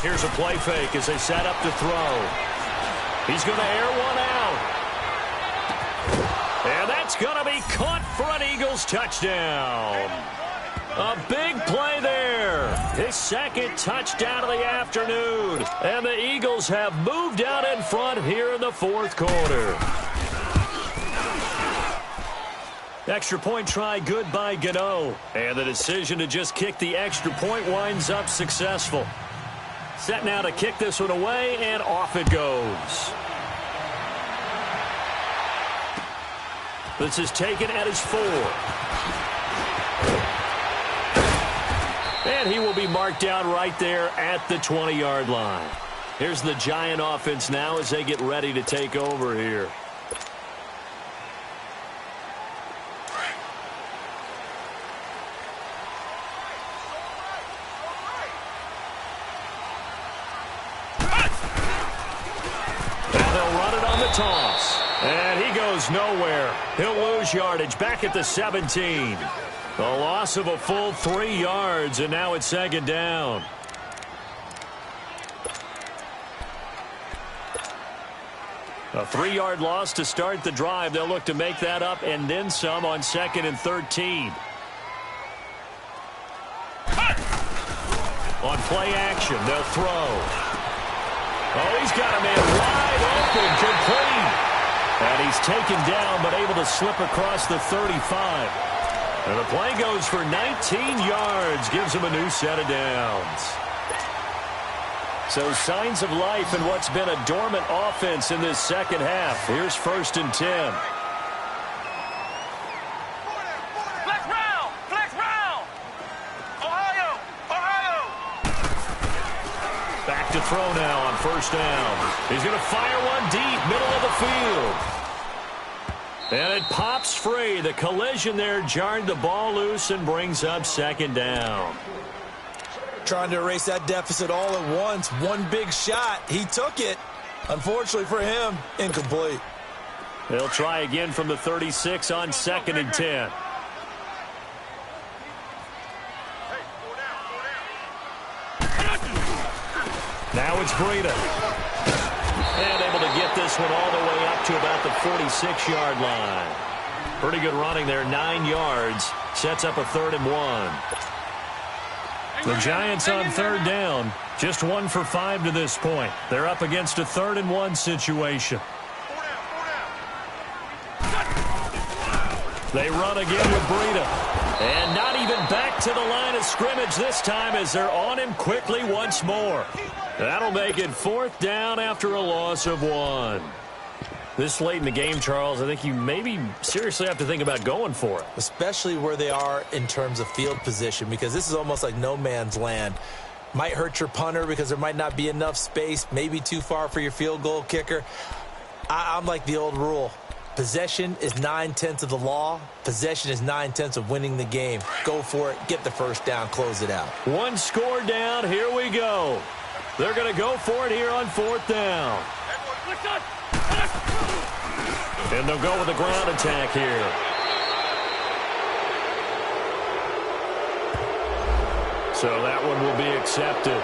Here's a play fake as they set up to throw. He's going to air one out. And that's going to be caught for an Eagles touchdown. A big play there. His second touchdown of the afternoon. And the Eagles have moved out in front here in the fourth quarter. Extra point try good by Gano. And the decision to just kick the extra point winds up successful. Set now to kick this one away, and off it goes. This is taken at his 4. And he will be marked down right there at the 20-yard line. Here's the Giant offense now as they get ready to take over here. Toss. And he goes nowhere. He'll lose yardage back at the 17. A loss of a full 3 yards, and now it's second down. A 3-yard loss to start the drive. They'll look to make that up and then some on 2nd and 13. On play action, they'll throw. Oh, he's got a man wide open, complete. And he's taken down, but able to slip across the 35. And the play goes for 19 yards, gives him a new set of downs. So signs of life in what's been a dormant offense in this second half. Here's 1st and 10. To throw now on 1st down. He's going to fire one deep, middle of the field. And it pops free. The collision there jarred the ball loose and brings up 2nd down. Trying to erase that deficit all at once. One big shot. He took it. Unfortunately for him, incomplete. They'll try again from the 36 on 2nd and 10. Now it's Breida. And able to get this one all the way up to about the 46-yard line. Pretty good running there, 9 yards. Sets up a 3rd and 1. The Giants on 3rd down. Just 1 for 5 to this point. They're up against a 3rd and 1 situation. They run again with Breida. And not even back to the line of scrimmage this time as they're on him quickly once more. That'll make it 4th down after a loss of 1. This late in the game, Charles, I think you maybe seriously have to think about going for it. Especially where they are in terms of field position, because this is almost like no man's land. Might hurt your punter because there might not be enough space, maybe too far for your field goal kicker. I'm like the old rule. Possession is 9/10 of the law. Possession is 9/10 of winning the game. Go for it. Get the 1st down. Close it out. 1 score down. Here we go. They're going to go for it here on 4th down. And they'll go with a ground attack here. So that one will be accepted.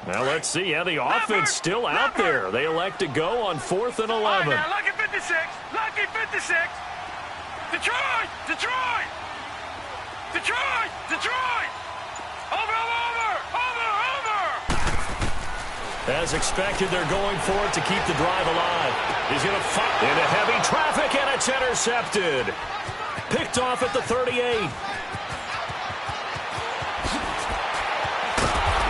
Now let's see how the offense still out there. They elect to go on 4th and 11. Now, lucky 56. Lucky 56. Detroit! Detroit! Detroit! Detroit! Over! As expected, they're going for it to keep the drive alive. He's going to fight into heavy traffic, and it's intercepted. Picked off at the 38.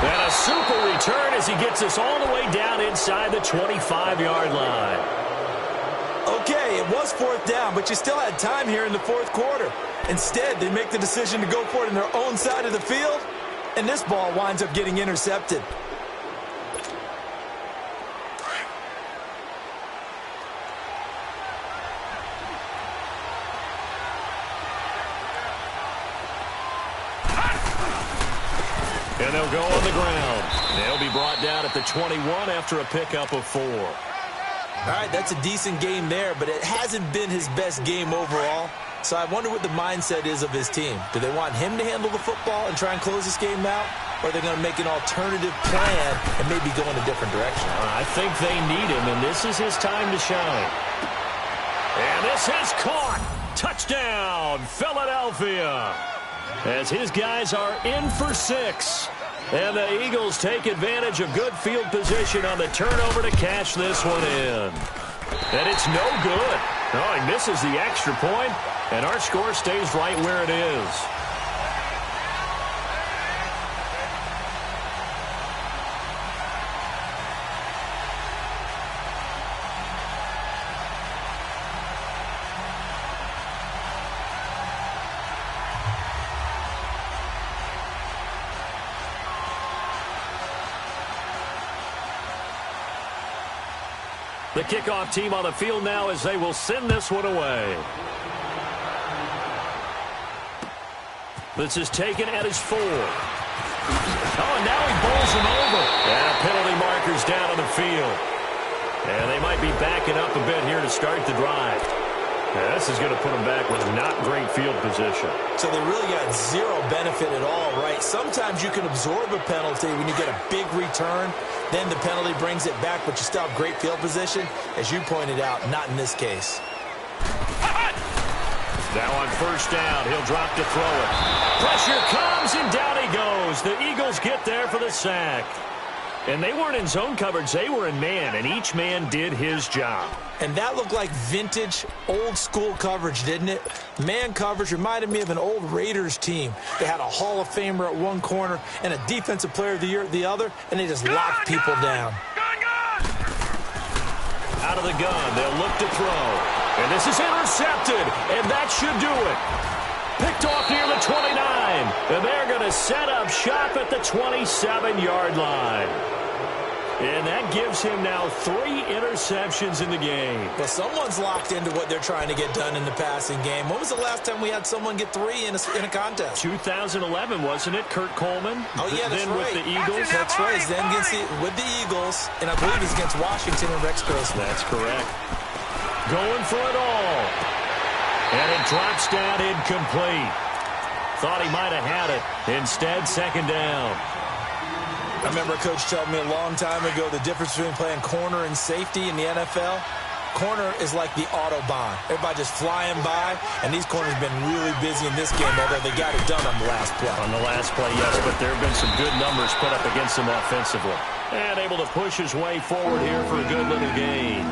And a super return as he gets us all the way down inside the 25-yard line. Okay, it was 4th down, but you still had time here in the 4th quarter. Instead, they make the decision to go for it in their own side of the field, and this ball winds up getting intercepted. And they'll go on the ground. They'll be brought down at the 21 after a pickup of 4. All right, that's a decent game there, but it hasn't been his best game overall. So I wonder what the mindset is of his team. Do they want him to handle the football and try and close this game out? Or are they going to make an alternative plan and maybe go in a different direction? I think they need him, and this is his time to shine. And this is caught. Touchdown, Philadelphia. As his guys are in for 6. And the Eagles take advantage of good field position on the turnover to cash this one in. And it's no good. Oh, he misses the extra point, and our score stays right where it is. The kickoff team on the field now as they will send this one away. This is taken at his 4. Oh, and now he bowls him over. And penalty markers down on the field. And they might be backing up a bit here to start the drive. Yeah, this is going to put them back with not great field position. So they really got zero benefit at all, right? Sometimes you can absorb a penalty when you get a big return. Then the penalty brings it back, but you still have great field position. As you pointed out, not in this case. Now on first down, he'll drop to throw it. Pressure comes, and down he goes. The Eagles get there for the sack. And they weren't in zone coverage. They were in man, and each man did his job. And that looked like vintage, old-school coverage, didn't it? Man coverage reminded me of an old Raiders team. They had a Hall of Famer at one corner and a Defensive Player of the Year at the other, and they just locked people down. Out of the gun, they'll look to throw. And this is intercepted, and that should do it. Picked off near the 29, and they're going to set up shop at the 27-yard line. And that gives him now 3 interceptions in the game. Well, someone's locked into what they're trying to get done in the passing game. When was the last time we had someone get 3 in a contest? 2011, wasn't it? Kurt Coleman? Oh, yeah, that's then right. with the Eagles. That's right. Then with the Eagles, and I believe it's against Washington and Rex Grossman. That's correct. Going for it all. And it drops down incomplete. Thought he might have had it. Instead, second down. I remember a coach telling me a long time ago the difference between playing corner and safety in the NFL. Corner is like the Autobahn. Everybody just flying by, and these corners have been really busy in this game, although they got it done on the last play. On the last play, yes, but there have been some good numbers put up against him offensively. And able to push his way forward here for a good little gain.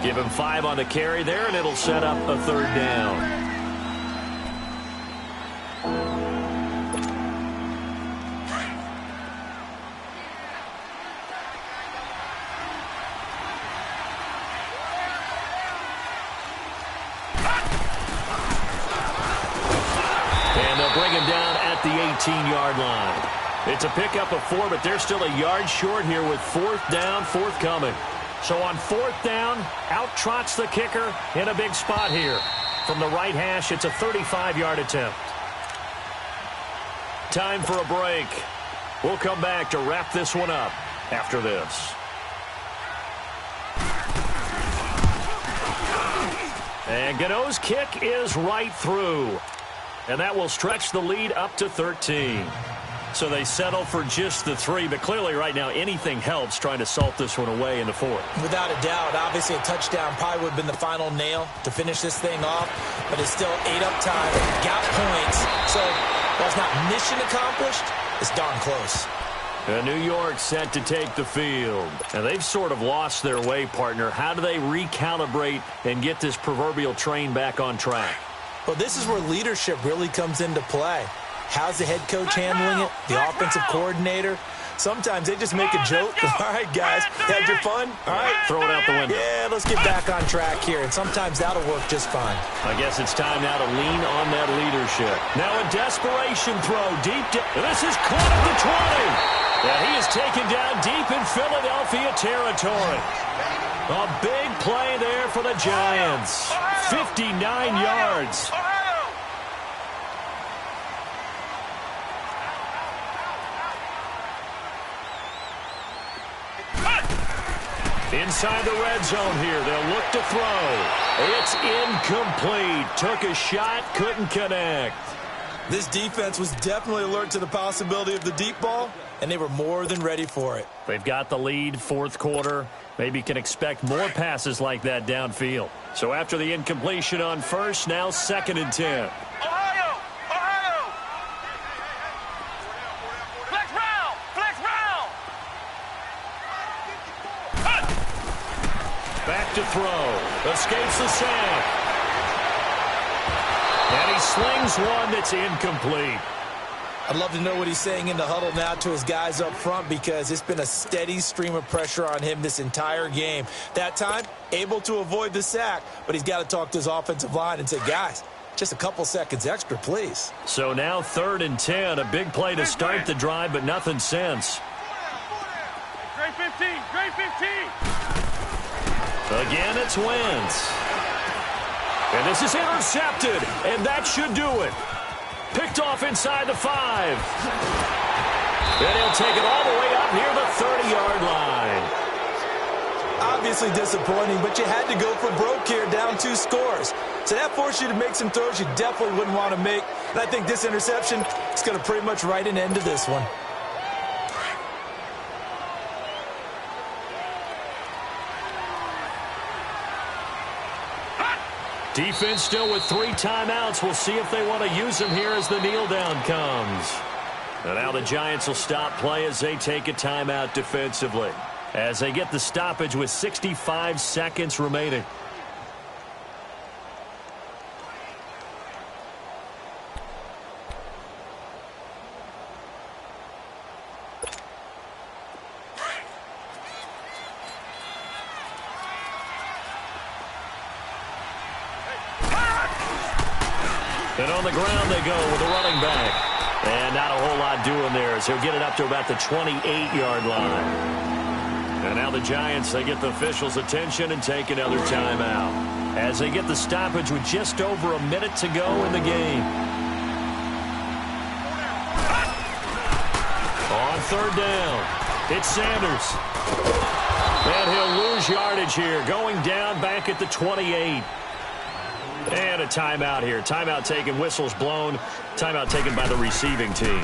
Give him 5 on the carry there, and it'll set up a third down. Bring him down at the 18-yard line. It's a pickup of 4, but they're still a yard short here with 4th down forthcoming. So on 4th down, out trots the kicker in a big spot here. From the right hash, it's a 35-yard attempt. Time for a break. We'll come back to wrap this one up after this. And Gano's kick is right through. And that will stretch the lead up to 13. So they settle for just the 3, but clearly right now anything helps trying to salt this one away in the 4th. Without a doubt, obviously a touchdown probably would have been the final nail to finish this thing off, but it's still 8 up time, got points. So while it's not mission accomplished, it's darn close. And New York set to take the field. And they've sort of lost their way, partner. How do they recalibrate and get this proverbial train back on track? Well, this is where leadership really comes into play. How's the head coach handling it? The offensive coordinator? Sometimes they just make a joke. All right, guys, had your fun? All right. Throw it out the window. Yeah, let's get back on track here. And sometimes that'll work just fine. I guess it's time now to lean on that leadership. Now a desperation throw deep down. This is caught at the 20. Yeah, he is taken down deep in Philadelphia territory. A big play there for the Giants. 59 yards. Inside the red zone here, they'll look to throw. It's incomplete. Took a shot, couldn't connect. This defense was definitely alert to the possibility of the deep ball, and they were more than ready for it. They've got the lead, fourth quarter. Maybe can expect more passes like that downfield. So after the incompletion on first, now 2nd and 10. Ohio! Ohio! Flex round! Flex round! Back to throw. Escapes the sack. And he slings one that's incomplete. I'd love to know what he's saying in the huddle now to his guys up front, because it's been a steady stream of pressure on him this entire game. That time, able to avoid the sack, but he's got to talk to his offensive line and say, guys, just a couple seconds extra, please. So now 3rd and 10, a big play to start the drive, but nothing since. Grade 15! Grade 15! Again, it's Wentz. And this is intercepted, and that should do it. Picked off inside the 5. And he'll take it all the way up near the 30-yard line. Obviously disappointing, but you had to go for broke here, down 2 scores. So that forced you to make some throws you definitely wouldn't want to make. And I think this interception is going to pretty much write an end to this one. Defense still with 3 timeouts. We'll see if they want to use them here as the kneel down comes. And now the Giants will stop play as they take a timeout defensively, as they get the stoppage with 65 seconds remaining. And on the ground they go with a running back. And not a whole lot doing there, as he'll get it up to about the 28-yard line. And now the Giants, they get the officials' attention and take another timeout, as they get the stoppage with just over a minute to go in the game. On 3rd down, it's Sanders. And he'll lose yardage here, going down back at the 28. And a timeout here. Timeout taken, whistles blown. Timeout taken by the receiving team,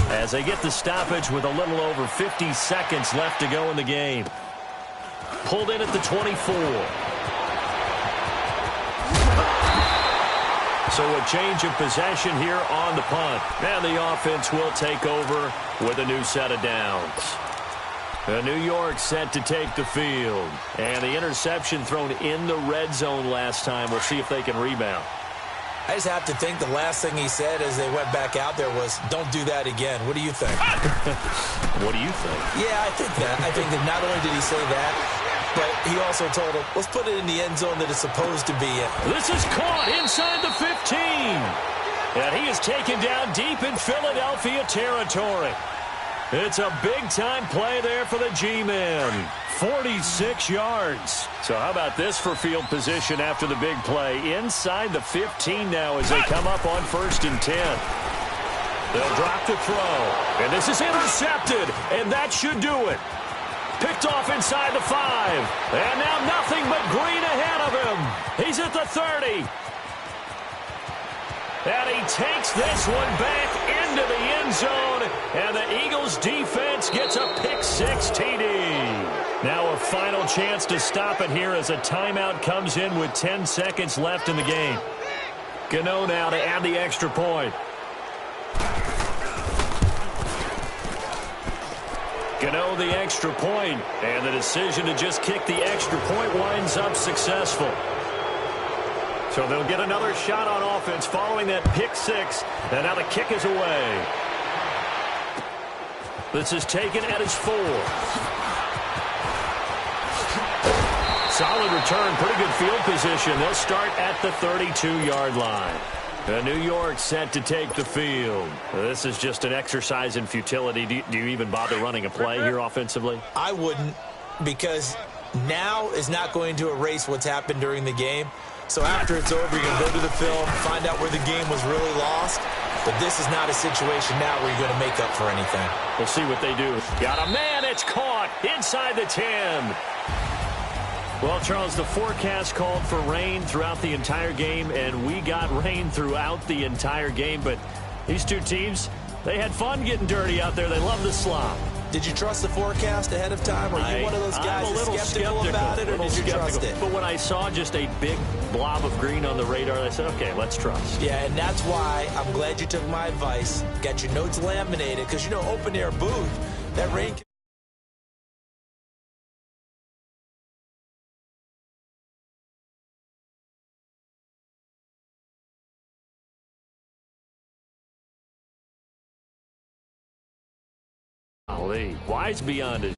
as they get the stoppage with a little over 50 seconds left to go in the game. Pulled in at the 24. So a change of possession here on the punt. And the offense will take over with a new set of downs. New York set to take the field. And the interception thrown in the red zone last time. We'll see if they can rebound. I just have to think the last thing he said as they went back out there was, don't do that again. What do you think? What do you think? Yeah, I think that. I think that not only did he say that, but he also told him, let's put it in the end zone that it's supposed to be in. This is caught inside the 15. And he is taken down deep in Philadelphia territory. It's a big-time play there for the G-men. 46 yards. So how about this for field position after the big play? Inside the 15 now as they come up on 1st and 10. They'll drop to throw. And this is intercepted. And that should do it. Picked off inside the 5. And now nothing but green ahead of him. He's at the 30. And he takes this one back into the end zone. And the Eagles defense gets a pick-6 TD. Now a final chance to stop it here as a timeout comes in with 10 seconds left in the game. Gano now to add the extra point. Gano the extra point. And the decision to just kick the extra point winds up successful. So they'll get another shot on offense following that pick-6. And now the kick is away. This is taken at his 4. Solid return, pretty good field position. They'll start at the 32-yard line. New York set to take the field. This is just an exercise in futility. Do you even bother running a play here offensively? I wouldn't, because now is not going to erase what's happened during the game. So after it's over, you're going to go to the film, find out where the game was really lost. But this is not a situation now where you're going to make up for anything. We'll see what they do. Got a man, it's caught inside the 10. Well, Charles, the forecast called for rain throughout the entire game, and we got rain throughout the entire game. But these two teams, they had fun getting dirty out there. They love the slop. Did you trust the forecast ahead of time? Are you one of those guys I'm a little skeptical about it, or did you trust it? But when I saw just a big blob of green on the radar, I said, okay, let's trust. Yeah, and that's why I'm glad you took my advice. Got your notes laminated, because, you know, open-air booth, that rain can Wise beyond his